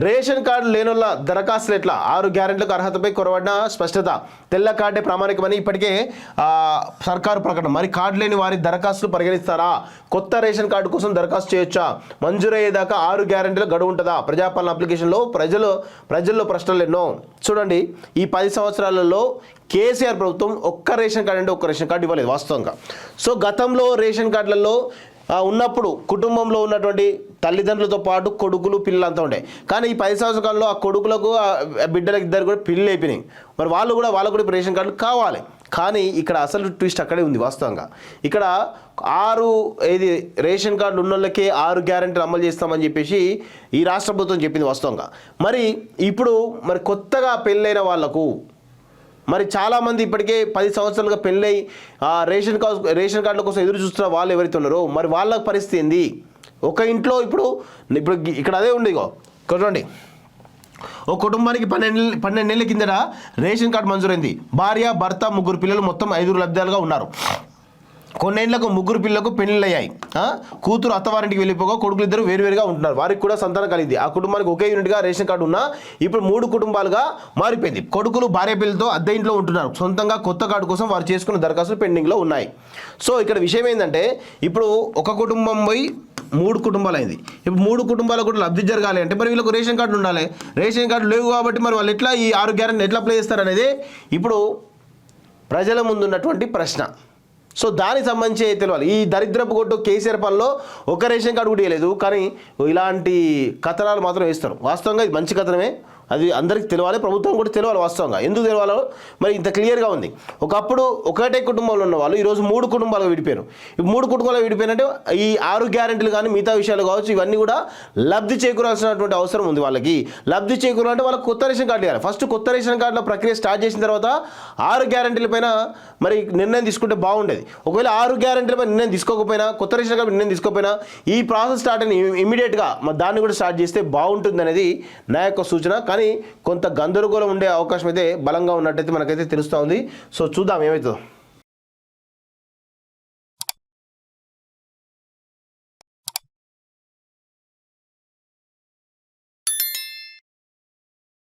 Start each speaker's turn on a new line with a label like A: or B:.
A: Ration card లేనోళ్ళ దరఖాస్తులు ఎట్లా 6 గ్యారెంటీలకు అర్హతపై కొరవడిన స్పష్టత. తెల్ల కార్డే ప్రామాణికమని ఇప్పటికే సర్కారు ప్రకటన. మరి కార్డు లేని వారి దరఖాస్తులు పరిగణిస్తారా? కొత్త రేషన్ కార్డు కోసం దరఖాస్తు చేయొచ్చా? మంజూరయ్యేదాకా 6 గ్యారెంటీల గడువు ఉంటుందా? ప్రజాపాలన అప్లికేషన్లో ప్రజల్లో ప్రశ్నలు ఎన్నో. చూడండి, ఈ 10 సంవత్సరాలలో కేసీఆర్ ప్రభుత్వం ఒక్క రేషన్ కార్డు అంటే ఒక్క రేషన్ కార్డు ఇవ్వలేదు వాస్తవంగా. సో గతంలో రేషన్ కార్డులలో ఉన్నప్పుడు కుటుంబంలో ఉన్నటువంటి తల్లిదండ్రులతో పాటు కొడుకులు పిల్లలు అంతా ఉండే. కానీ ఈ 10 సంవత్సరాల్లో ఆ కొడుకులకు బిడ్డలకు ఇద్దరు కూడా పిల్లలు అయిపోయినాయి. మరి వాళ్ళకు కూడా రేషన్ కార్డులు కావాలి. కానీ ఇక్కడ అసలు ట్విస్ట్ అక్కడే ఉంది వాస్తవంగా. ఇక్కడ 6 రేషన్ కార్డులు ఉన్న వాళ్ళకే 6 గ్యారెంటీలు అమలు చేస్తామని చెప్పేసి ఈ రాష్ట్ర ప్రభుత్వం చెప్పింది వాస్తవంగా. మరి ఇప్పుడు కొత్తగా పెళ్ళైన వాళ్లకు మరి చాలామంది ఇప్పటికే 10 సంవత్సరాలుగా పెళ్ళై రేషన్ కార్డుల కోసం ఎదురు చూస్తున్న వాళ్ళు ఎవరైతే ఉన్నారో మరి వాళ్ళ పరిస్థితి ఏంది? ఒక ఇంట్లో ఇప్పుడు ఇక్కడ అదే ఉంది. చూడండి, ఓ కుటుంబానికి 12 నెలల కిందట రేషన్ కార్డు మంజూరైంది. భార్య, భర్త, 3 పిల్లలు, మొత్తం 5 లబ్ధిదారులుగా ఉన్నారు. కొన్నేళ్లకు 3 పిల్లలకు పెళ్లిళ్ళయ్యాయి. కూతురు అత్తవారింటికి వెళ్ళిపోగా కొడుకులు ఇద్దరు వేరువేరుగా ఉంటున్నారు. వారికి కూడా సంతానం కలిగింది. ఆ కుటుంబానికి ఒకే యూనిట్గా రేషన్ కార్డు ఉన్నా ఇప్పుడు 3 కుటుంబాలుగా మారిపోయింది. కొడుకులు భార్య పిల్లలతో అద్దె ఇంట్లో ఉంటున్నారు. సొంతంగా కొత్త కార్డు కోసం వారు చేసుకున్న దరఖాస్తులు పెండింగ్లో ఉన్నాయి. సో ఇక్కడ విషయం ఏంటంటే ఇప్పుడు ఒక కుటుంబం పోయి 3 కుటుంబాలు అయింది. ఇప్పుడు 3 కుటుంబాలకు కూడా లబ్ధి జరగాలి అంటే మరి వీళ్ళకు రేషన్ కార్డు ఉండాలి. రేషన్ కార్డు లేవు కాబట్టి మరి వాళ్ళు ఎట్లా ఈ 6 గ్యారెంటీ ఎట్లా అప్లై చేస్తారనేది ఇప్పుడు ప్రజల ముందున్నటువంటి ప్రశ్న. సో దానికి సంబంధించి తెలియాలి. ఈ దరిద్రపు కొట్టు కేసీఆర్ పనిలో ఒక రేషన్ కార్డు కూడా ఇవ్వలేదు, కానీ ఇలాంటి కథనాలు మాత్రం వేస్తారు. వాస్తవంగా ఇది మంచి కథనమే, అది అందరికీ తెలియాలి, ప్రభుత్వం కూడా తెలియాలి. వాస్తవంగా ఎందుకు తెలియాలో మరి ఇంత క్లియర్గా ఉంది. ఒకప్పుడు ఒకటే కుటుంబంలో ఉన్న వాళ్ళు ఈరోజు 3 కుటుంబాలుగా విడిపోయారు. ఈ 3 కుటుంబాలు విడిపోయినంటే ఈ 6 గ్యారెంటీలు కానీ మిగతా విషయాలు కావచ్చు ఇవన్నీ కూడా లబ్ధి చేకూరాల్సినటువంటి అవసరం ఉంది. వాళ్ళకి లబ్ధి చేకూరాలంటే వాళ్ళకి కొత్త రేషన్ కార్డు ఇవ్వాలి. ఫస్ట్ కొత్త రేషన్ కార్డుల ప్రక్రియ స్టార్ట్ చేసిన తర్వాత 6 గ్యారెంటీల పైన మరి నిర్ణయం తీసుకుంటే బాగుండేది. ఒకవేళ 6 గ్యారెంటీల పైన నిర్ణయం తీసుకోకపోయినా, కొత్త రేషన్ కార్డు నిర్ణయం తీసుకోకపోయినా ఈ ప్రాసెస్ స్టార్ట్ అయిన ఇమీడియట్గా మరి దాన్ని కూడా స్టార్ట్ చేస్తే బాగుంటుంది అనేది నా యొక్క సూచన. కానీ కొంత గందరగోళం ఉండే అవకాశం అయితే బలంగా ఉన్నట్టయితే మనకైతే తెలుస్తూ ఉంది. సో చూద్దాం ఏమవుతుందో.